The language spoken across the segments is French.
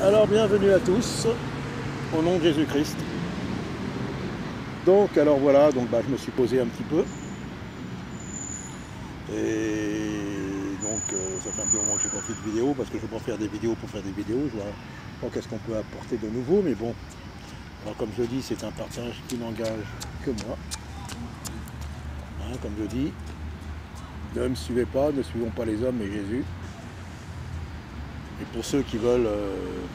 Alors bienvenue à tous, au nom de Jésus-Christ. Donc alors voilà, je me suis posé un petit peu. Et donc ça fait un peu moment que j'ai pas fait de vidéo, parce que je ne veux pas faire des vidéos pour faire des vidéos. Je vois pas qu'est-ce qu'on peut apporter de nouveau, mais bon. Alors comme je dis, c'est un partage qui n'engage que moi. Hein, comme je dis, ne me suivez pas, ne suivons pas les hommes, mais Jésus. Et pour ceux qui veulent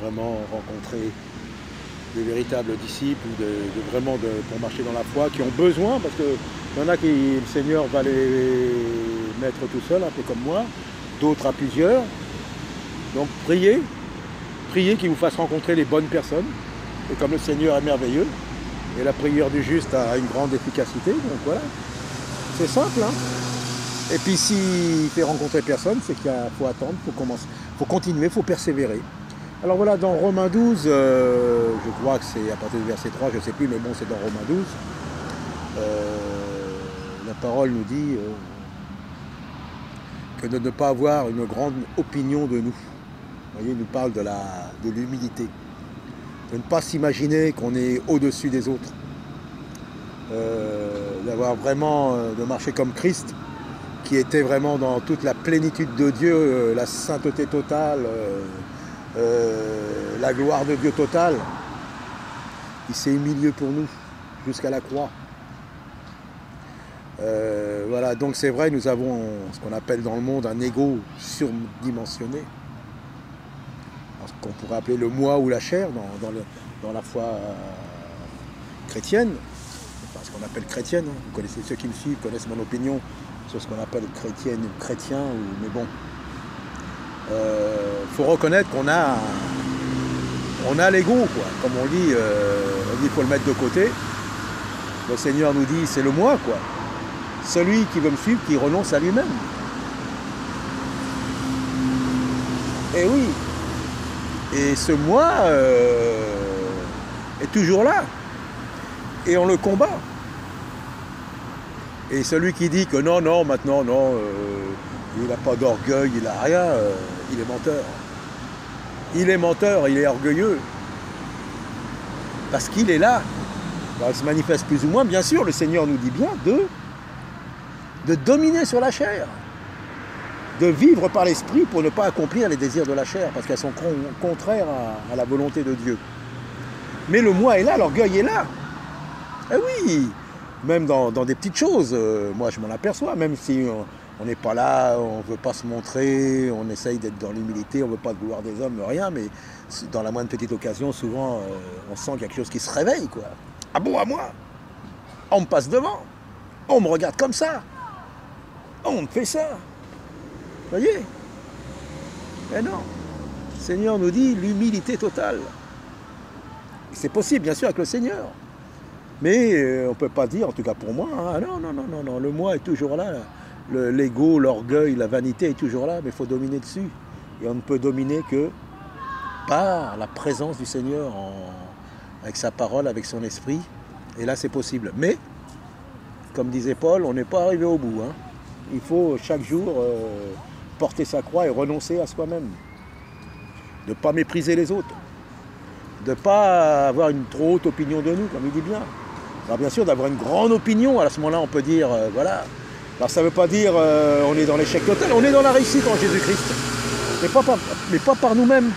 vraiment rencontrer des véritables disciples, pour marcher dans la foi, qui ont besoin, parce qu'il y en a qui, le Seigneur va les mettre tout seul, un peu comme moi, d'autres à plusieurs. Donc priez qu'il vous fasse rencontrer les bonnes personnes, et comme le Seigneur est merveilleux, et la prière du juste a une grande efficacité, donc voilà, c'est simple, hein. Et puis s'il ne fait rencontrer personne, c'est qu'il faut attendre, faut continuer, il faut persévérer. Alors voilà, dans Romains 12, je crois que c'est à partir du verset 3, je ne sais plus, mais bon, c'est dans Romains 12, la parole nous dit que de ne pas avoir une grande opinion de nous. Vous voyez, il nous parle de l'humilité. De ne pas s'imaginer qu'on est au-dessus des autres. D'avoir vraiment, de marcher comme Christ, qui était vraiment dans toute la plénitude de Dieu, la sainteté totale, la gloire de Dieu totale. Il s'est humilié pour nous, jusqu'à la croix. Voilà, donc c'est vrai, nous avons ce qu'on appelle dans le monde un ego surdimensionné. Ce qu'on pourrait appeler le moi ou la chair dans la foi chrétienne. Enfin, ce qu'on appelle chrétienne. Hein. Vous connaissez, ceux qui me suivent connaissent mon opinion sur ce qu'on appelle chrétienne ou chrétien, mais bon. Faut reconnaître qu'on a l'ego, quoi. Comme on dit, il faut le mettre de côté. Le Seigneur nous dit, c'est le moi, quoi. Celui qui veut me suivre, qui renonce à lui-même. Et oui. Et ce moi est toujours là. Et on le combat. Et celui qui dit que non, maintenant, non, il n'a pas d'orgueil, il n'a rien, il est menteur. Il est menteur, il est orgueilleux. Parce qu'il est là. Alors, il se manifeste plus ou moins, bien sûr, le Seigneur nous dit bien de dominer sur la chair. De vivre par l'esprit pour ne pas accomplir les désirs de la chair, parce qu'elles sont contraires à la volonté de Dieu. Mais le moi est là, l'orgueil est là. Eh oui, même dans des petites choses, moi je m'en aperçois, même si on n'est pas là, on ne veut pas se montrer, on essaye d'être dans l'humilité, on ne veut pas de gloire des hommes, rien, mais dans la moindre petite occasion, souvent, on sent qu'il y a quelque chose qui se réveille, quoi. Ah bon, à moi? On me passe devant, on me regarde comme ça, on me fait ça. Vous voyez? Mais non, le Seigneur nous dit l'humilité totale. C'est possible, bien sûr, avec le Seigneur. Mais on ne peut pas dire, en tout cas pour moi, hein, non, le moi est toujours là. L'ego, l'orgueil, la vanité est toujours là, mais il faut dominer dessus. Et on ne peut dominer que par la présence du Seigneur, avec sa parole, avec son esprit. Et là, c'est possible. Mais, comme disait Paul, on n'est pas arrivé au bout. Hein. Il faut chaque jour porter sa croix et renoncer à soi-même. De ne pas mépriser les autres. De ne pas avoir une trop haute opinion de nous, comme il dit bien. Alors bien sûr, d'avoir une grande opinion, à ce moment-là, on peut dire, voilà. Alors ça ne veut pas dire on est dans l'échec total, on est dans la réussite en Jésus-Christ. Mais pas par nous-mêmes.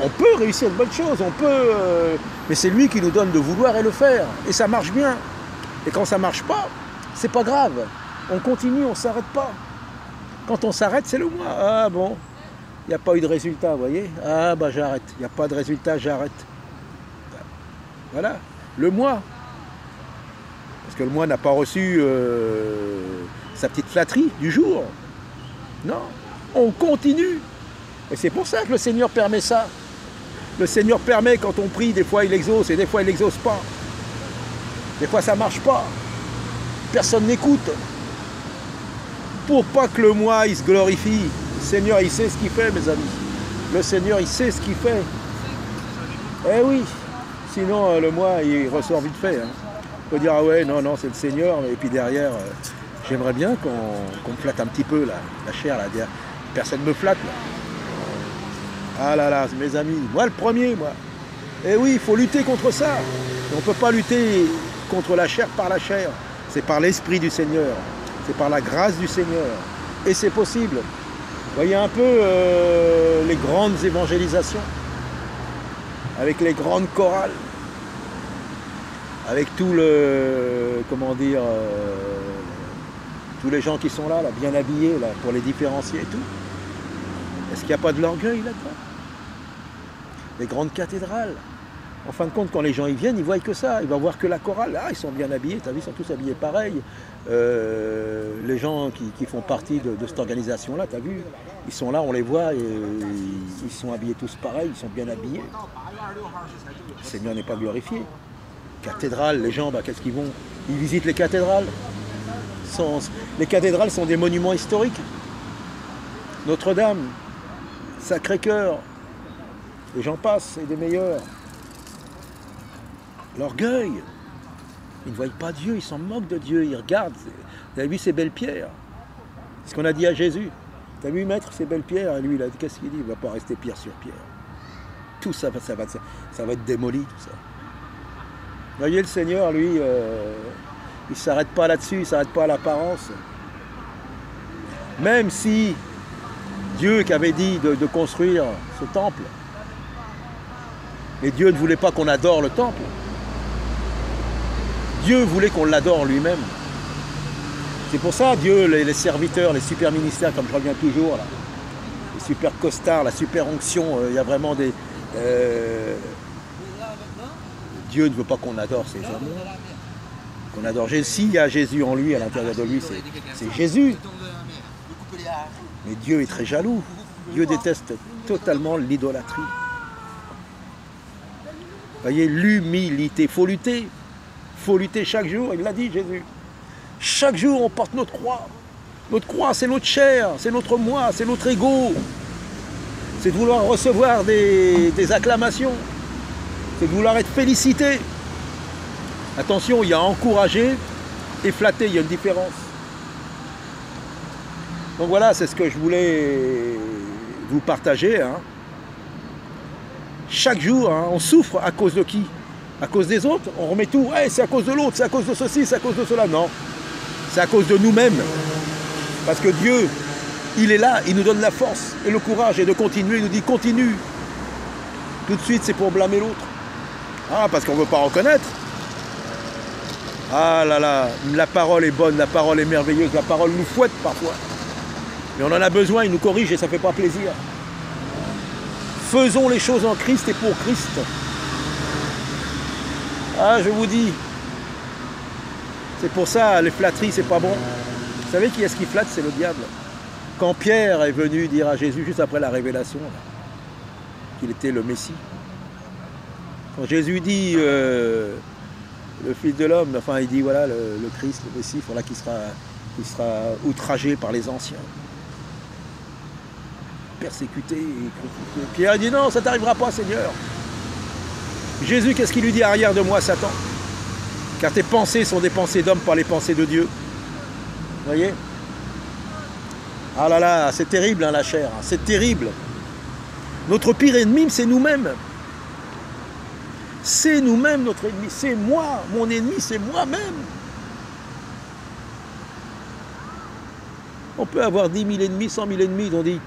On peut réussir de bonnes choses, mais c'est lui qui nous donne de vouloir et le faire. Et ça marche bien. Et quand ça ne marche pas, c'est pas grave. On continue, on ne s'arrête pas. Quand on s'arrête, c'est le moi. Ah bon, il n'y a pas eu de résultat, vous voyez. Ah bah j'arrête. Il n'y a pas de résultat, j'arrête. Voilà, le moi. Parce que le moi n'a pas reçu sa petite flatterie du jour. Non, on continue. Et c'est pour ça que le Seigneur permet ça. Le Seigneur permet, quand on prie, des fois il exauce et des fois il n'exauce pas. Des fois ça ne marche pas. Personne n'écoute. Pour pas que le moi il se glorifie. Le Seigneur il sait ce qu'il fait, mes amis. Le Seigneur il sait ce qu'il fait. Eh oui. Sinon le moi il ressort vite fait. Hein. On peut dire ah ouais non c'est le Seigneur. Et puis derrière j'aimerais bien qu'on me flatte un petit peu la chair là. Personne ne me flatte là. Ah là là, mes amis, moi le premier, moi. Et oui, il faut lutter contre ça. Et on ne peut pas lutter contre la chair par la chair. C'est par l'Esprit du Seigneur. C'est par la grâce du Seigneur. Et c'est possible. Vous voyez un peu les grandes évangélisations, avec les grandes chorales, avec tout le, comment dire, tous les gens qui sont là, bien habillés, là, pour les différencier et tout. Est-ce qu'il n'y a pas de l'orgueil là-dedans? Les grandes cathédrales. En fin de compte, quand les gens y viennent, ils voient que ça. Ils vont voir que la chorale. Ah, ils sont bien habillés. Tu as vu, ils sont tous habillés pareil. Les gens qui font partie de cette organisation-là, tu as vu, ils sont là, on les voit, et ils sont habillés tous pareil, ils sont bien habillés. Le Seigneur n'est pas glorifié. Cathédrales, les gens, qu'est-ce qu'ils vont? Ils visitent les cathédrales. Les cathédrales sont des monuments historiques. Notre-Dame, Sacré-Cœur, et j'en passe, et des meilleurs. L'orgueil. Ils ne voient pas Dieu, ils s'en moquent de Dieu, ils regardent. Vous avez vu ces belles pierres? C'est ce qu'on a dit à Jésus. Tu as vu, maître, ces belles pierres? Et lui, qu'est-ce qu'il dit? Il ne va pas rester pierre sur pierre. Tout ça, ça va être démoli, tout ça. Vous voyez, le Seigneur, lui, il ne s'arrête pas là-dessus, il ne s'arrête pas à l'apparence. Même si Dieu qui avait dit de construire ce temple, mais Dieu ne voulait pas qu'on adore le temple. Dieu voulait qu'on l'adore lui-même. C'est pour ça, Dieu, les serviteurs, les super ministères, comme je reviens toujours, là, les super costards, la super onction, il y a vraiment des... Dieu ne veut pas qu'on adore ces hommes, qu'on adore Jésus. S'il y a Jésus en lui, à l'intérieur de lui, c'est Jésus. Mais Dieu est très jaloux. Dieu déteste totalement l'idolâtrie. Vous voyez, l'humilité, il faut lutter. Il faut lutter chaque jour, il l'a dit Jésus. Chaque jour, on porte notre croix. Notre croix, c'est notre chair, c'est notre moi, c'est notre ego. C'est de vouloir recevoir des acclamations. C'est de vouloir être félicité. Attention, il y a encouragé et flatté, il y a une différence. Donc voilà, c'est ce que je voulais vous partager. Hein. Chaque jour, hein, on souffre à cause de qui? À cause des autres? On remet tout. Hey, c'est à cause de l'autre, c'est à cause de ceci, c'est à cause de cela. Non, c'est à cause de nous-mêmes. Parce que Dieu, il est là, il nous donne la force et le courage et de continuer. Il nous dit continue. Tout de suite, c'est pour blâmer l'autre. Ah, parce qu'on ne veut pas reconnaître. Ah là là, la parole est bonne, la parole est merveilleuse, la parole nous fouette parfois. Mais on en a besoin, il nous corrige et ça ne fait pas plaisir. Faisons les choses en Christ et pour Christ. Ah, je vous dis, c'est pour ça, les flatteries, c'est pas bon. Vous savez qui est-ce qui flatte? C'est le diable. Quand Pierre est venu dire à Jésus, juste après la révélation, qu'il était le Messie, quand Jésus dit le Fils de l'homme, enfin il dit voilà, le Christ, le Messie, voilà, qui sera outragé par les anciens, persécuté et crucifié. Pierre dit non, ça ne t'arrivera pas, Seigneur. Jésus, qu'est-ce qu'il lui dit? Arrière de moi, Satan, car tes pensées sont des pensées d'homme, pas les pensées de Dieu. Vous voyez? Ah là là, c'est terrible, hein, la chair, hein, c'est terrible. Notre pire ennemi, c'est nous-mêmes. C'est nous-mêmes notre ennemi, c'est moi, mon ennemi, c'est moi-même. On peut avoir 10 000 ennemis, 100 000 ennemis, ils ont dit,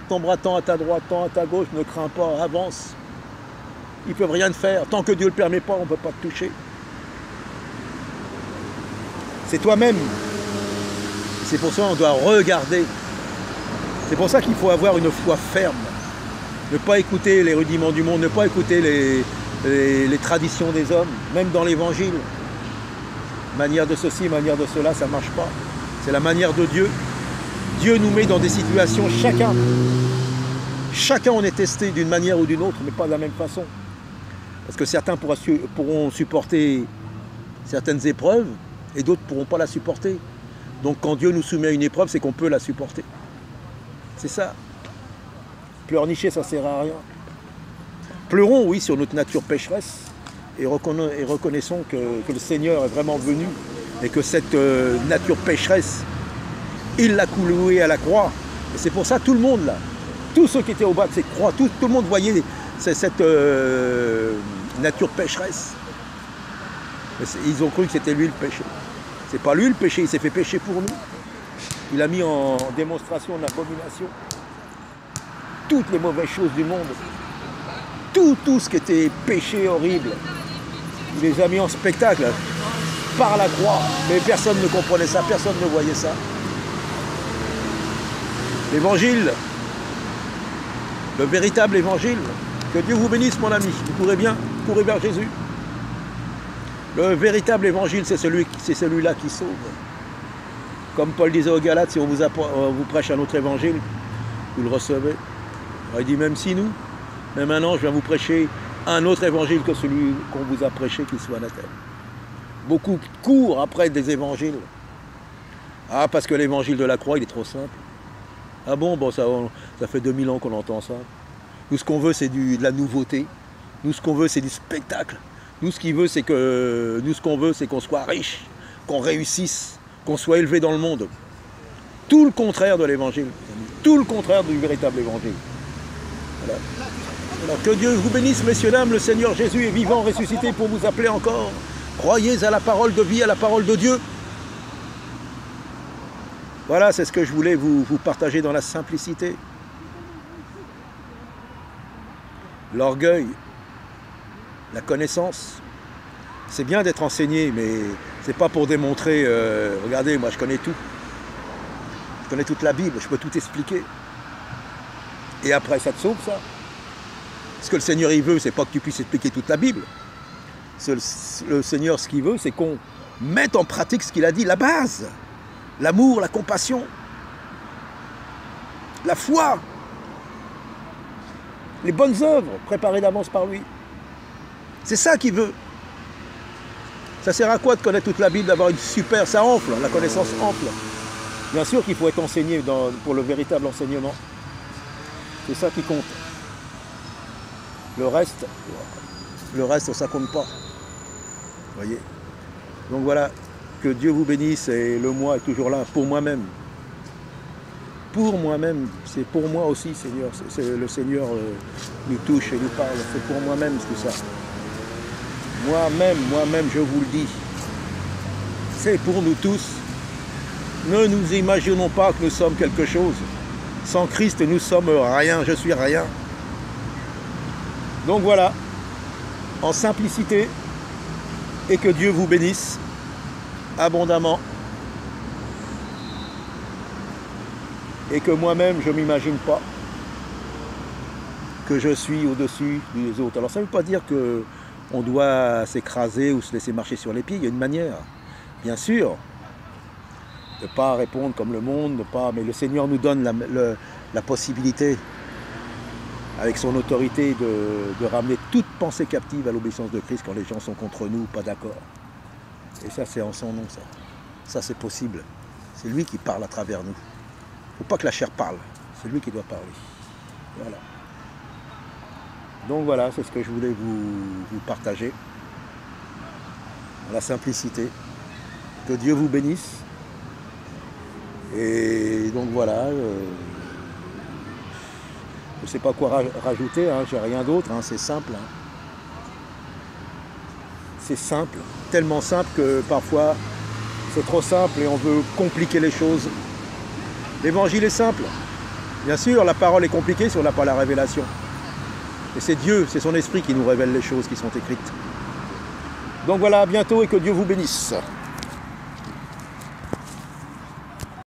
tombera tant à ta droite, tant à ta gauche, ne crains pas, avance. Ils ne peuvent rien te faire, tant que Dieu ne le permet pas, on ne peut pas te toucher. C'est toi-même. C'est pour ça qu'on doit regarder. C'est pour ça qu'il faut avoir une foi ferme. Ne pas écouter les rudiments du monde, ne pas écouter les traditions des hommes, même dans l'évangile. Manière de ceci, manière de cela, ça ne marche pas. C'est la manière de Dieu. Dieu nous met dans des situations, chacun on est testé d'une manière ou d'une autre, mais pas de la même façon. Parce que certains pourront supporter certaines épreuves et d'autres ne pourront pas la supporter. Donc quand Dieu nous soumet à une épreuve, c'est qu'on peut la supporter. C'est ça. Pleurnicher, ça ne sert à rien. Pleurons, oui, sur notre nature pécheresse et reconnaissons que le Seigneur est vraiment venu et que cette nature pécheresse, il l'a clouée à la croix. Et c'est pour ça tout le monde là, tous ceux qui étaient au bas de cette croix, tout le monde voyait cette nature pécheresse. Mais ils ont cru que c'était lui le péché. C'est pas lui le péché, il s'est fait pécher pour nous. Il a mis en démonstration l'abomination toutes les mauvaises choses du monde. Tout ce qui était péché horrible. Il les a mis en spectacle par la croix. Mais personne ne comprenait ça, personne ne voyait ça. L'évangile, le véritable évangile. Que Dieu vous bénisse, mon ami. Vous courez bien, courez vers Jésus. Le véritable évangile, c'est celui-là qui sauve. Comme Paul disait aux Galates, si on vous prêche un autre évangile, vous le recevez. Alors il dit, même si nous, mais maintenant je viens vous prêcher un autre évangile que celui qu'on vous a prêché, qu'il soit anathème. Beaucoup courent après des évangiles. Ah, parce que l'évangile de la croix, il est trop simple. Ah bon, ça fait 2000 ans qu'on entend ça. Nous, ce qu'on veut, c'est de la nouveauté. Nous, ce qu'on veut, c'est du spectacle. Nous, ce qu'on veut, c'est qu'on soit riche, qu'on réussisse, qu'on soit élevé dans le monde. Tout le contraire de l'évangile. Tout le contraire du véritable évangile. Voilà. Alors que Dieu vous bénisse, messieurs, dames. Le Seigneur Jésus est vivant, ressuscité pour vous appeler encore. Croyez à la parole de vie, à la parole de Dieu. Voilà, c'est ce que je voulais vous partager dans la simplicité. L'orgueil, la connaissance. C'est bien d'être enseigné, mais c'est pas pour démontrer, regardez, moi je connais tout. Je connais toute la Bible, je peux tout expliquer. Et après, ça te sauve, ça. Ce que le Seigneur, il veut, c'est pas que tu puisses expliquer toute la Bible. Le Seigneur, ce qu'il veut, c'est qu'on mette en pratique ce qu'il a dit, la base. L'amour, la compassion, la foi, les bonnes œuvres préparées d'avance par lui. C'est ça qu'il veut. Ça sert à quoi de connaître toute la Bible, d'avoir une super... Ça enfle, la connaissance enfle. Bien sûr qu'il faut être enseigné pour le véritable enseignement. C'est ça qui compte. Le reste, ça compte pas. Vous voyez? Donc voilà, que Dieu vous bénisse et le moi est toujours là pour moi-même. Pour moi-même, c'est pour moi aussi, Seigneur. Le Seigneur nous touche et nous parle. C'est pour moi-même tout ça. Moi-même, je vous le dis. C'est pour nous tous. Ne nous imaginons pas que nous sommes quelque chose. Sans Christ, nous sommes rien. Je suis rien. Donc voilà, en simplicité, et que Dieu vous bénisse abondamment. Et que moi-même, je ne m'imagine pas que je suis au-dessus des autres. Alors ça ne veut pas dire qu'on doit s'écraser ou se laisser marcher sur les pieds. Il y a une manière, bien sûr, de ne pas répondre comme le monde, mais le Seigneur nous donne la possibilité, avec son autorité, de ramener toute pensée captive à l'obéissance de Christ quand les gens sont contre nous, pas d'accord. Et ça, c'est en son nom, ça. Ça, c'est possible. C'est lui qui parle à travers nous. Il ne faut pas que la chair parle, c'est lui qui doit parler. Voilà. Donc voilà, c'est ce que je voulais vous partager. La simplicité. Que Dieu vous bénisse. Et donc voilà, je ne sais pas quoi rajouter, hein, j'ai rien d'autre, hein, c'est simple. Hein. C'est simple, tellement simple que parfois c'est trop simple et on veut compliquer les choses. L'évangile est simple. Bien sûr, la parole est compliquée si on n'a pas la révélation. Et c'est Dieu, c'est son esprit qui nous révèle les choses qui sont écrites. Donc voilà, à bientôt et que Dieu vous bénisse.